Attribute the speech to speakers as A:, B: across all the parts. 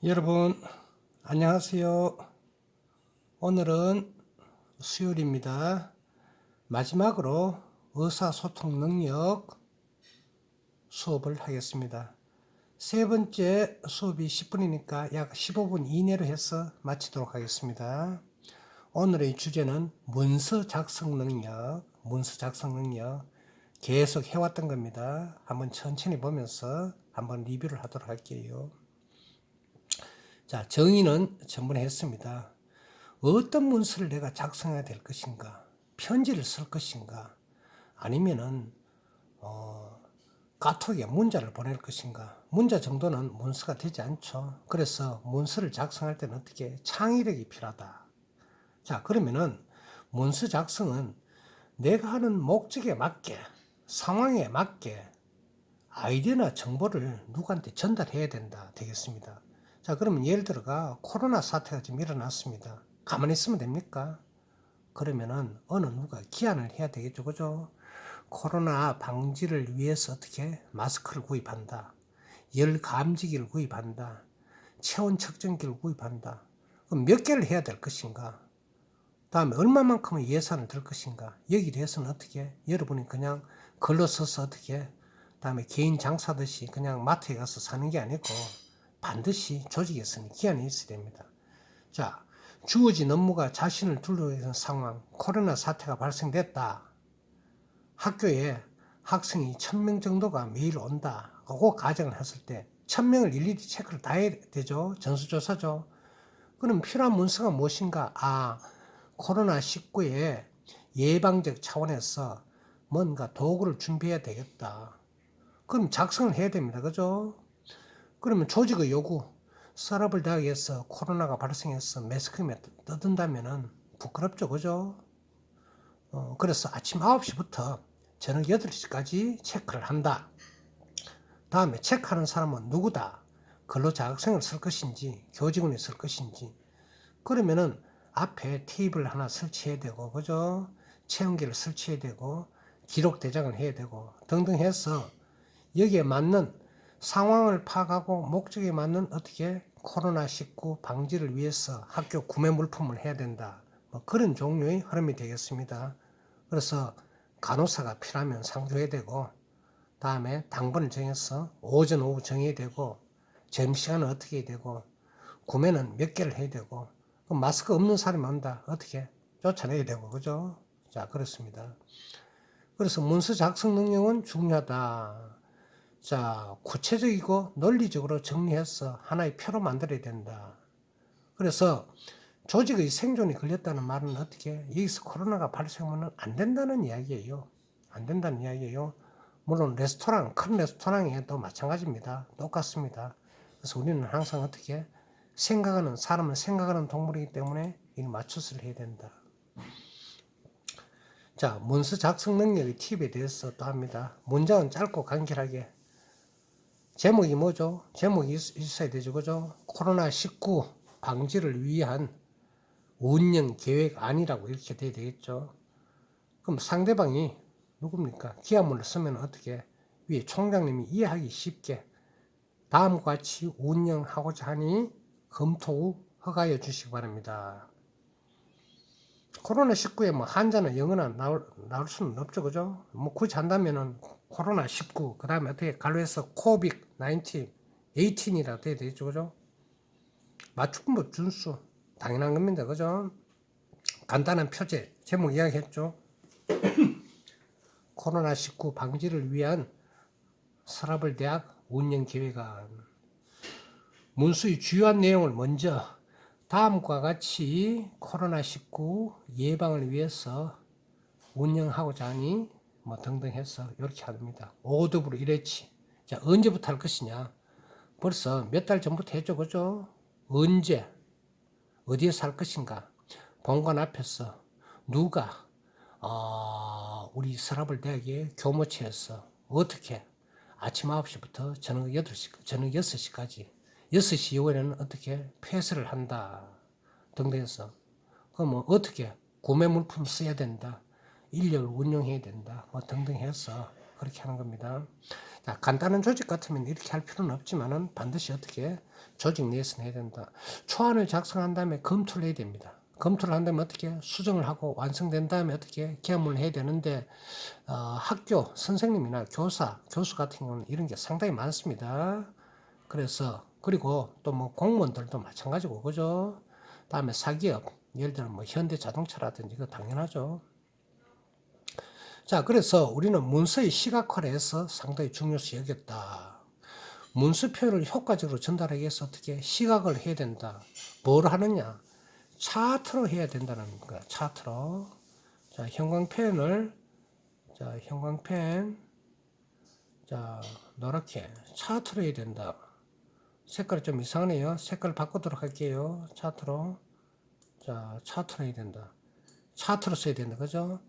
A: 여러분 안녕하세요. 오늘은 수요일입니다. 마지막으로 의사소통 능력 수업을 하겠습니다. 세 번째 수업이 10분이니까 약 15분 이내로 해서 마치도록 하겠습니다. 오늘의 주제는 문서 작성 능력 계속 해왔던 겁니다. 한번 천천히 보면서 한번 리뷰를 하도록 할게요. 자, 정의는 전번에 했습니다. 어떤 문서를 내가 작성해야 될 것인가? 편지를 쓸 것인가? 아니면은 카톡에 문자를 보낼 것인가? 문자 정도는 문서가 되지 않죠. 그래서 문서를 작성할 때는 어떻게 창의력이 필요하다. 자, 그러면은 문서 작성은 내가 하는 목적에 맞게, 상황에 맞게 아이디어나 정보를 누구한테 전달해야 된다. 되겠습니다. 자, 그러면 예를 들어가 코로나 사태가 지금 일어났습니다. 가만히 있으면 됩니까? 그러면은 어느 누가 기한을 해야 되겠죠. 그죠? 코로나 방지를 위해서 어떻게 마스크를 구입한다. 열 감지기를 구입한다. 체온 측정기를 구입한다. 그럼 몇 개를 해야 될 것인가? 다음에 얼마만큼의 예산을 들 것인가? 여기에 대해서는 어떻게? 여러분이 그냥 글로 써서 어떻게? 다음에 개인 장사듯이 그냥 마트에 가서 사는 게 아니고 반드시 조직에서는 기한이 있어야 됩니다. 자, 주어진 업무가 자신을 둘러싼 상황, 코로나 사태가 발생됐다. 학교에 학생이 1000명 정도가 매일 온다. 그거 가정을 했을 때 1000명을 일일이 체크를 다 해야 되죠. 전수조사죠. 그럼 필요한 문서가 무엇인가? 코로나19의 예방적 차원에서 뭔가 도구를 준비해야 되겠다. 그럼 작성을 해야 됩니다. 그죠? 그러면 조직의 요구, 서랍을 대학에서 코로나가 발생해서 매스컴에 떠든다면은 부끄럽죠. 그죠? 그래서 아침 9시부터 저녁 8시까지 체크를 한다. 다음에 체크하는 사람은 누구다? 근로자격증을 쓸 것인지, 교직원이 쓸 것인지. 그러면은 앞에 테이블 하나 설치해야 되고, 그죠? 체온계를 설치해야 되고, 기록 대장을 해야 되고, 등등 해서 여기에 맞는 상황을 파악하고 목적에 맞는 어떻게 코로나19 방지를 위해서 학교 구매 물품을 해야 된다. 뭐 그런 종류의 흐름이 되겠습니다. 그래서 간호사가 필요하면 상주해야 되고, 다음에 당번을 정해서 오전, 오후 정해야 되고, 점심시간은 어떻게 해야 되고, 구매는 몇 개를 해야 되고, 마스크 없는 사람이 온다. 어떻게? 쫓아내야 되고, 그죠? 자, 그렇습니다. 그래서 문서 작성 능력은 중요하다. 자, 구체적이고 논리적으로 정리해서 하나의 표로 만들어야 된다. 그래서 조직의 생존이 걸렸다는 말은 어떻게? 여기서 코로나가 발생하면 안 된다는 이야기예요. 안 된다는 이야기예요. 물론 레스토랑, 큰 레스토랑에도 마찬가지입니다. 똑같습니다. 그래서 우리는 항상 어떻게? 사람은 생각하는 동물이기 때문에 이를 맞춰서 해야 된다. 자, 문서 작성 능력의 팁에 대해서 또 합니다. 문장은 짧고 간결하게. 제목이 뭐죠? 제목이 있어야 되죠. 그죠? 코로나19 방지를 위한 운영 계획안이라고 이렇게 돼야 되겠죠. 그럼 상대방이 누굽니까? 기한문을 쓰면 어떻게? 위에 총장님이 이해하기 쉽게 다음과 같이 운영하고자 하니 검토 후 허가해 주시기 바랍니다. 코로나19에 뭐 한자나 영어나 나올 수는 없죠. 그죠? 뭐 굳이 한다면은 코로나19, 그 다음에 어떻게 간로해서 코빅-19, 18이라고 돼야 되겠죠. 그죠? 맞춤법 준수. 당연한 겁니다. 그죠? 간단한 표제. 제목 이야기했죠. 코로나19 방지를 위한 서라벌 대학 운영 계획안. 문서의 주요한 내용을 먼저 다음과 같이 코로나19 예방을 위해서 운영하고자 하니 뭐 등등 해서 이렇게 합니다. 5등으로 이랬지. 자, 언제부터 할 것이냐? 벌써 몇 달 전부터 했죠. 그죠? 언제? 어디에서 할 것인가? 본관 앞에서 누가 우리 서라벌 대학의 교모처에서 어떻게 아침 9시부터 저녁 6시까지 6시 이후에는 어떻게 폐쇄를 한다 등등해서 그러면 어떻게 구매 물품 써야 된다 인력을 운영해야 된다 뭐 등등 해서 그렇게 하는 겁니다. 자, 간단한 조직 같으면 이렇게 할 필요는 없지만은 반드시 어떻게 조직 내에서 해야 된다. 초안을 작성한 다음에 검토를 해야 됩니다. 검토를 한 다음에 어떻게 수정을 하고 완성된 다음에 어떻게 계약문을 해야 되는데 학교 선생님이나 교수 같은 경우는 이런 게 상당히 많습니다. 그래서 그리고 또 뭐 공무원들도 마찬가지고 그죠? 다음에 사기업 예를 들어 뭐 현대자동차라든지 그거 당연하죠. 자, 그래서 우리는 문서의 시각화를 해서 상당히 중요시 여겼다. 문서 표현을 효과적으로 전달하기 위해서 어떻게 시각을 해야 된다. 뭘 하느냐? 차트로 해야 된다는 거야. 차트로. 자, 형광펜. 자, 노랗게 차트로 해야 된다. 색깔이 좀 이상하네요. 색깔 바꾸도록 할게요. 차트로. 자, 차트로 해야 된다. 차트로 써야 된다. 그죠?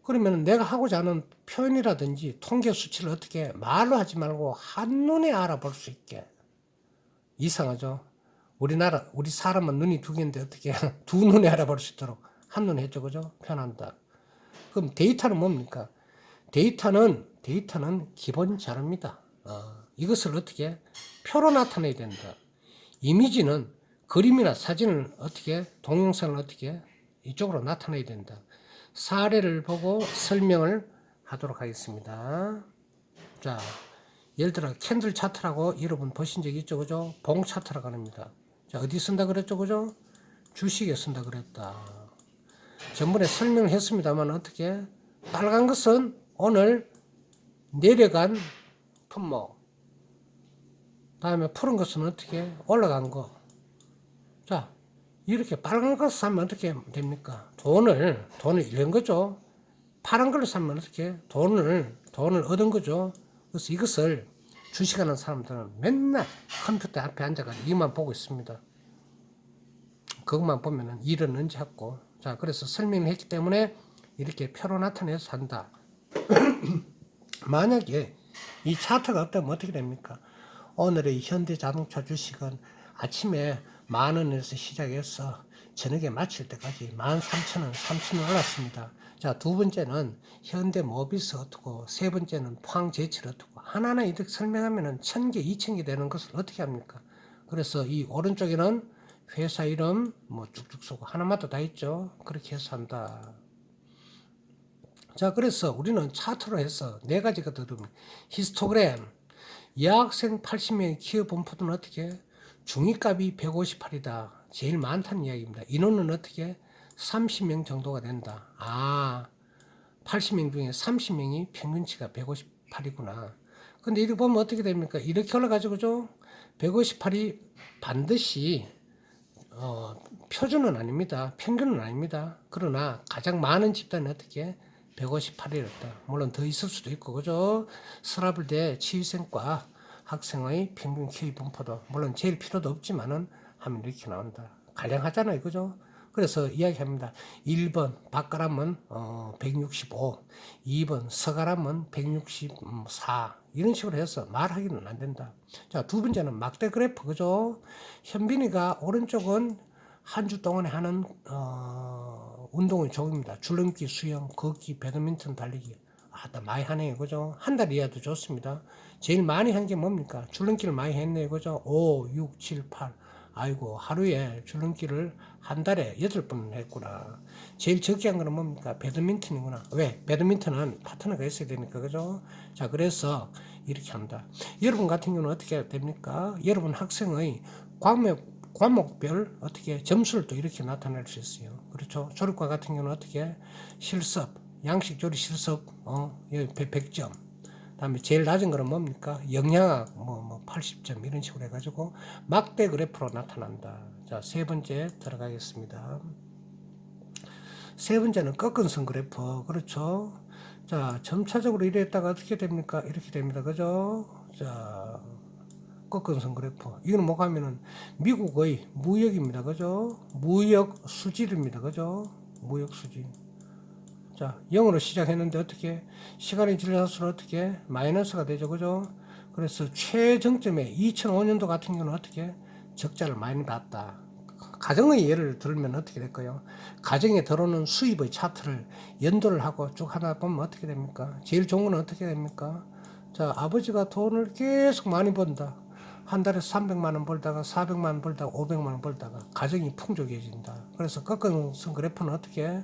A: 그러면 내가 하고자 하는 표현이라든지 통계 수치를 어떻게 말로 하지 말고 한눈에 알아볼 수 있게. 이상하죠? 우리 사람은 눈이 두 개인데 어떻게 두 눈에 알아볼 수 있도록 한눈에 했죠. 그죠? 표현한다. 그럼 데이터는 뭡니까? 데이터는 기본 자료입니다. 이것을 어떻게 표로 나타내야 된다. 이미지는 그림이나 사진을 어떻게 동영상을 어떻게 이쪽으로 나타내야 된다. 사례를 보고 설명을 하도록 하겠습니다. 자, 예를 들어 캔들 차트라고 여러분 보신 적 있죠, 그죠? 봉 차트라고 합니다. 자, 어디 쓴다 그랬죠, 그죠? 주식에 쓴다 그랬다. 전번에 설명을 했습니다만 어떻게 빨간 것은 오늘 내려간 품목, 다음에 푸른 것은 어떻게 올라간 거. 자, 이렇게 빨간 걸 사면 어떻게 됩니까? 돈을 잃는 거죠. 파란 걸 사면 어떻게 돈을 얻은 거죠. 그래서 이것을 주식하는 사람들은 맨날 컴퓨터 앞에 앉아가지고 이만 보고 있습니다. 그것만 보면은 일은 언제 했고. 자, 그래서 설명을 했기 때문에 이렇게 표로 나타내서 한다. 만약에 이 차트가 없다면 어떻게 됩니까? 오늘의 현대자동차 주식은 아침에 10,000원에서 시작해서 저녁에 마칠 때까지 13,000원, 3,000원 올랐습니다. 자, 두 번째는 현대모비스 어떻고, 세 번째는 포항제철 어떻고, 하나하나 이렇게 설명하면은 1,000개, 2,000개 되는 것을 어떻게 합니까? 그래서 이 오른쪽에는 회사 이름 뭐 쭉쭉 쓰고 하나마다 다 있죠. 그렇게 해서 한다. 자, 그래서 우리는 차트로 해서 네 가지가 들으면 히스토그램, 여학생 80명의 기업 분포는 어떻게? 중위값이 158이다. 제일 많다는 이야기입니다. 인원은 어떻게? 30명 정도가 된다. 80명 중에 30명이 평균치가 158이구나. 근데 이렇게 보면 어떻게 됩니까? 이렇게 올라가지고죠. 158이 반드시 표준은 아닙니다. 평균은 아닙니다. 그러나 가장 많은 집단은 어떻게? 158이었다. 물론 더 있을 수도 있고, 그죠? 서라블대 치위생과 학생의 평균 키의 분포도, 물론 제일 필요도 없지만은 하면 이렇게 나온다. 간량하잖아요, 그죠? 그래서 이야기합니다. 1번 박가람은 165, 2번 서가람은 164 이런 식으로 해서 말하기는 안 된다. 자, 두 번째는 막대 그래프, 그죠? 현빈이가 오른쪽은 한 주 동안에 하는 운동의 종입니다. 줄넘기, 수영, 걷기, 배드민턴, 달리기. 나 많이 하네요, 그죠? 한 달 이하도 좋습니다. 제일 많이 한 게 뭡니까? 줄넘기를 많이 했네요, 그죠? 5, 6, 7, 8. 아이고, 하루에 줄넘기를 한 달에 8번 했구나. 제일 적게 한 거는 뭡니까? 배드민턴이구나. 왜? 배드민턴은 파트너가 있어야 되니까, 그죠? 자, 그래서 이렇게 합니다. 여러분 같은 경우는 어떻게 됩니까? 여러분 학생의 과목별 어떻게 점수를 또 이렇게 나타낼 수 있어요. 그렇죠? 조립과 같은 경우는 어떻게 실습, 양식 조리 실습 100점. 다음에 제일 낮은 거는 뭡니까? 영양학 80점 이런 식으로 해가지고 막대 그래프로 나타난다. 자, 세 번째 들어가겠습니다. 세 번째는 꺾은선 그래프. 그렇죠? 자, 점차적으로 이랬다가 어떻게 됩니까? 이렇게 됩니다. 그죠? 자, 꺾은선 그래프. 이거는 뭐가 하면은 미국의 무역입니다. 그죠? 무역 수질입니다. 그죠? 무역 수질. 자, 0으로 시작했는데 어떻게 시간이 지날수록 어떻게 마이너스가 되죠. 그죠? 그래서 최정점에 2005년도 같은 경우는 어떻게 적자를 많이 봤다. 가정의 예를 들면 어떻게 될까요? 가정에 들어오는 수입의 차트를 연도를 하고 쭉 하다 보면 어떻게 됩니까? 제일 좋은 건 어떻게 됩니까? 자, 아버지가 돈을 계속 많이 번다. 한 달에 300만 원 벌다가 400만 원 벌다가 500만 원 벌다가 가정이 풍족해진다. 그래서 꺾어선 그래프는 어떻게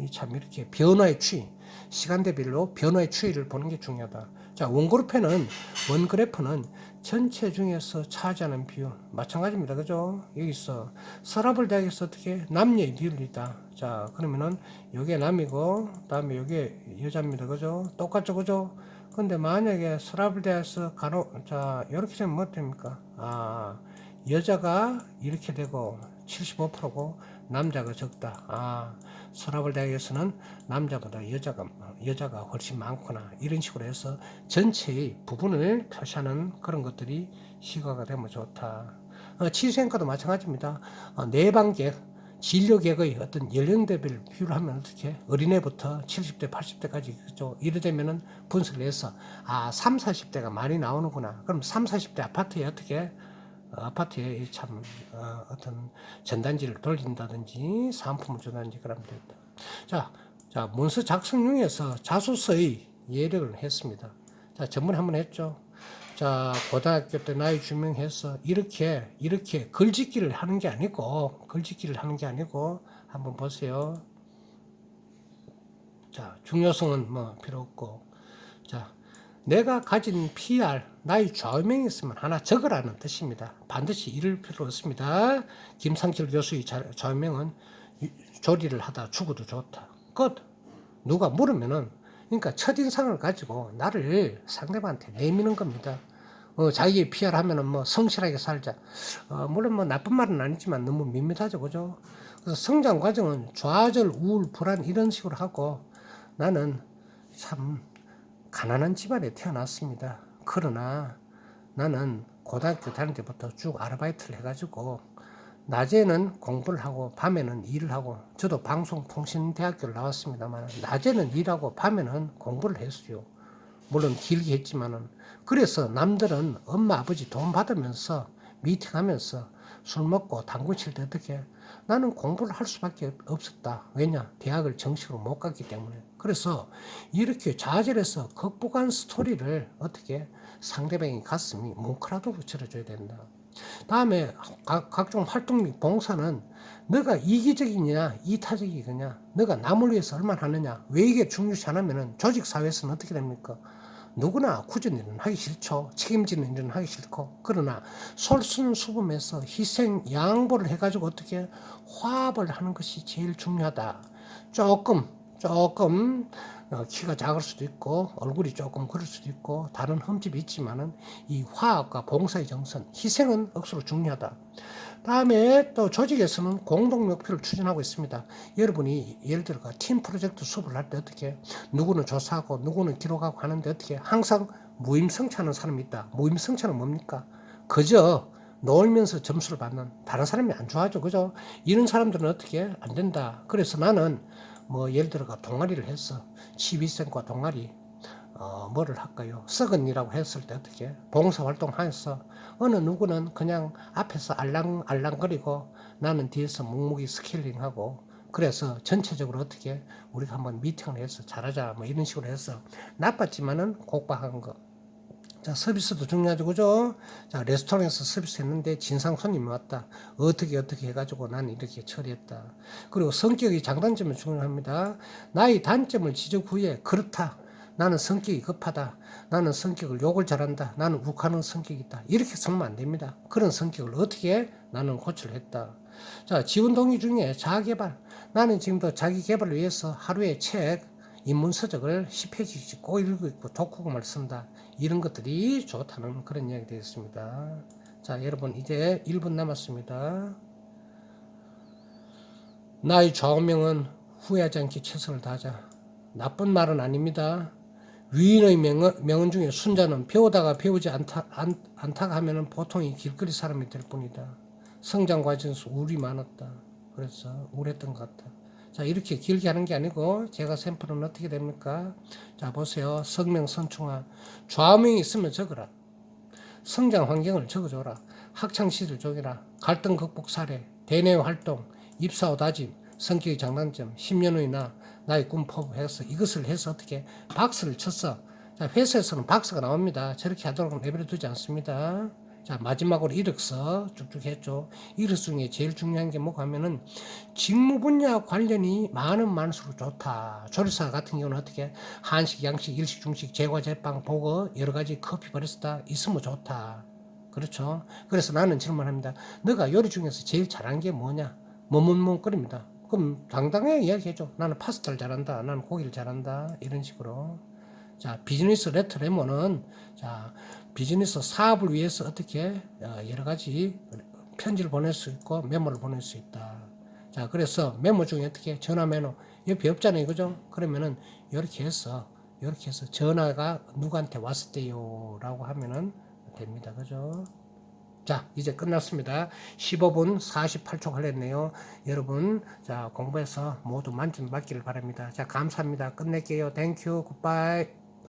A: 참 이렇게 변화의 추이, 시간대별로 변화의 추이를 보는 게 중요하다. 자, 원 그래프는 전체 중에서 차지하는 비율 마찬가지입니다. 그죠? 여기서 서랍을 대학에서 어떻게 남녀의 비율이다. 자, 그러면은 요게 남이고 그다음에 요게 여자입니다. 그죠? 똑같죠. 그죠? 근데 만약에 서랍을 대해서 자, 이렇게 되면 뭐 됩니까? 여자가 이렇게 되고 75%고 남자가 적다. 서랍을 대학에서는 남자보다 여자가 훨씬 많구나. 이런 식으로 해서 전체의 부분을 표시하는 그런 것들이 시가가 되면 좋다. 치수행과도 마찬가지입니다. 내방객, 진료객의 어떤 연령대별 비율을 하면 어떻게 어린애부터 70대, 80대까지 그죠? 이래 되면은 분석을 해서 3, 40대가 많이 나오는구나. 그럼 3, 40대 아파트에 어떻게 아파트에 참 어떤 전단지를 돌린다든지 사은품을 준다든지 그러면 된다. 자, 문서 작성용에서 자소서의 예력을 했습니다. 자, 전번에 한번 했죠. 자, 고등학교 때 나이 주명해서 이렇게 글짓기를 하는 게 아니고 한번 보세요. 자, 중요성은 뭐 필요 없고. 자, 내가 가진 PR, 나의 좌우명이 있으면 하나 적으라는 뜻입니다. 반드시 이럴 필요 없습니다. 김상철 교수의 좌우명은 조리를 하다 죽어도 좋다. 끝. 누가 물으면은, 그러니까 첫인상을 가지고 나를 상대방한테 내미는 겁니다. 자기의 PR 하면은 뭐 성실하게 살자. 물론 뭐 나쁜 말은 아니지만 너무 밋밋하죠. 그죠? 그래서 성장 과정은 좌절, 우울, 불안 이런 식으로 하고 나는 참 가난한 집안에 태어났습니다. 그러나 나는 고등학교 다닐 때부터 쭉 아르바이트를 해가지고 낮에는 공부를 하고 밤에는 일을 하고 저도 방송통신대학교를 나왔습니다만 낮에는 일하고 밤에는 공부를 했어요. 물론 길게 했지만은 그래서 남들은 엄마 아버지 돈 받으면서 미팅하면서 술 먹고 당구 칠 때 어떻게 나는 공부를 할 수밖에 없었다. 왜냐? 대학을 정식으로 못 갔기 때문에. 그래서 이렇게 좌절해서 극복한 스토리를 어떻게 상대방의 가슴이 뭉클하도록 쳐줘야 된다. 다음에 각종 활동 및 봉사는 너가 이기적이냐 이타적이냐 너가 남을 위해서 얼마나 하느냐 왜 이게 중요시 하냐면은 조직 사회에서는 어떻게 됩니까? 누구나 굳은 일은 하기 싫죠. 책임지는 일은 하기 싫고. 그러나 솔선수범해서 희생, 양보를 해가지고 어떻게 화합을 하는 것이 제일 중요하다. 조금 키가 작을 수도 있고 얼굴이 조금 그럴 수도 있고 다른 흠집이 있지만은 이 화합과 봉사의 정선, 희생은 억수로 중요하다. 다음에 또 조직에서는 공동 목표를 추진하고 있습니다. 여러분이 예를 들어 팀 프로젝트 수업을 할 때 어떻게 누구는 조사하고 누구는 기록하고 하는데 어떻게 항상 무임승차하는 사람이 있다. 무임승차는 뭡니까? 그저 놀면서 점수를 받는 다른 사람이 안 좋아하죠. 그죠? 이런 사람들은 어떻게 안 된다. 그래서 나는 뭐 예를 들어가 동아리를 했어. 12생과 동아리 뭐를 할까요? 썩은 이라고 했을 때 어떻게 봉사활동하면서 어느 누구는 그냥 앞에서 알랑알랑거리고 나는 뒤에서 묵묵히 스케일링하고 그래서 전체적으로 어떻게 우리가 한번 미팅을 해서 잘하자 뭐 이런 식으로 해서 나빴지만은 곡박한 거. 자, 서비스도 중요하죠. 그죠? 자, 레스토랑에서 서비스 했는데 진상 손님이 왔다. 어떻게 해가지고 나는 이렇게 처리했다. 그리고 성격의 장단점은 중요합니다. 나의 단점을 지적 후에 그렇다. 나는 성격이 급하다. 나는 성격을 욕을 잘한다. 나는 욱하는 성격이다. 이렇게 쓰면 안 됩니다. 그런 성격을 어떻게 나는 고치를 했다. 자, 지원 동의 중에 자아개발. 나는 지금도 자기 개발을 위해서 하루에 책, 인문서적을 10페이지씩 꼭 읽고 있고 독후감을 쓴다. 이런 것들이 좋다는 그런 이야기 되겠습니다. 자, 여러분 이제 1분 남았습니다. 나의 좌우명은 후회하지 않게 최선을 다하자. 나쁜 말은 아닙니다. 위인의 명언 중에 순자는 배우다가 배우지 않다가 하면은 보통이 길거리 사람이 될 뿐이다. 성장 과정에서 우울이 많았다. 그래서 우울했던 것 같다. 자, 이렇게 길게 하는 게 아니고 제가 샘플은 어떻게 됩니까? 자, 보세요. 성명 선충하. 좌우명이 있으면 적어라. 성장 환경을 적어줘라. 학창시절 적어라. 갈등 극복 사례, 대내 활동, 입사 후 다짐, 성격의 장단점, 10년 후의 나의 꿈 포부해서 이것을 해서 어떻게 박스를 쳤어. 자, 자, 회사에서는 박스가 나옵니다. 저렇게 하도록 내버려 두지 않습니다. 자, 마지막으로 이력서 쭉쭉 했죠. 이력서 중에 제일 중요한 게 뭐가 하면은 직무 분야 관련이 많을수록 좋다. 조리사 같은 경우는 어떻게 한식, 양식, 일식, 중식, 제과, 제빵, 보거, 여러 가지 커피, 바리스타 있으면 좋다. 그렇죠. 그래서 나는 질문합니다. 너가 요리 중에서 제일 잘한 게 뭐냐? 뭐뭐뭐거립니다. 그럼 당당하게 이야기해줘. 나는 파스타를 잘한다. 나는 고기를 잘한다. 이런 식으로. 자, 비즈니스 레터 레몬은 자, 비즈니스 사업을 위해서 어떻게 여러 가지 편지를 보낼 수 있고 메모를 보낼 수 있다. 자, 그래서 메모 중에 어떻게 전화 메모 옆에 없잖아요, 그죠? 그러면은 이렇게 해서 전화가 누구한테 왔을 때요라고 하면은 됩니다, 그죠? 자, 이제 끝났습니다. 15분 48초 걸렸네요. 여러분, 자, 공부해서 모두 만점 받기를 바랍니다. 자, 감사합니다. 끝낼게요. 땡큐, 굿바이.